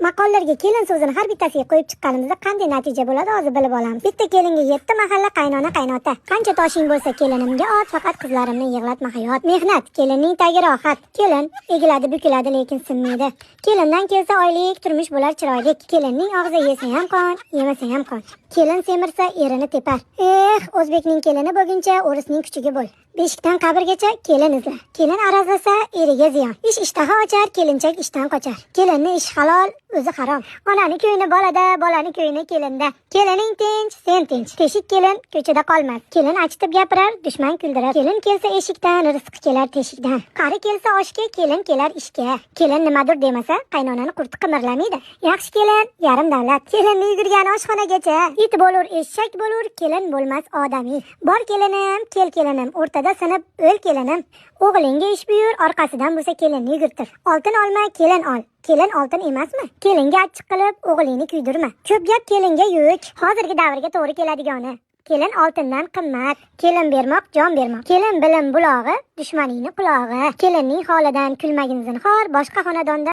Maqollarga kelin so'zini har bittasiga qo'yib chiqqanimizda qanday natija bo'ladi hozir bilib olamiz. Bitta kelinga 7 mahalla qaynona qaynota. Qancha toshing bo'lsa kelinimga ot, faqat qizlarimni yig'latma hayot. Mehnat, kelinning tagi rohat. Kelin egiladi, bukiladi, lekin sinmaydi. Kelindan kelsa oylik turmush bo'lar chiroyli. Kelinning og'zi yesa ham qon, yemasa ham qon. Kelin semirsa erini tepar. O'zbekning kelini bo'lguncha o'risning kuchiga bo'l. Beshikdan qabrgacha kelin izla. Kelin arazlasa eriga ziyon. Ishtaha ochar, kelinchak ishdan qochar. Kelinning ishi halol, o'zi harom. Onani ko'yini bolada, bolani ko'yini kelinda. Kelining tinch, sen tinch. Teshik kelin ko'chada qolmas. Kelin achitib gapirar, dushman kuldirar. Kelin kelsa eshikdan, rizqi kelar teshikdan. Qari kelsa oshga, kelin kelar ishga. Kelin nimadir demasa, qaynonani qurti qimirlamaydi. Yaxshi kelin yarim davlat. Kelinni yugurgan oshxonagacha. It bo'lur, eshak bo'lur, kelin bo'lmas odamiy. Bor kelinim, kel kelinim, o'rtada sinib o'l kelinim. O'g'lingga ish buyur, orqasidan bo'lsa kelinni yugurtir. Oltin olma, kelin ol. Kelin oltin emasmi? Kelinga achchiq qilib o'g'lingni kuydirma. Ko'p gap kelinga yuk. Hozirgi davrga to'g'ri keladigani. Kelin oltindan qimmat. Kelin bermoq jon bermoq. Kelin bilim bulog'i, dushmaningni qulog'i. Kelinning holidan kulmagin zinhor, boshqa xonadonda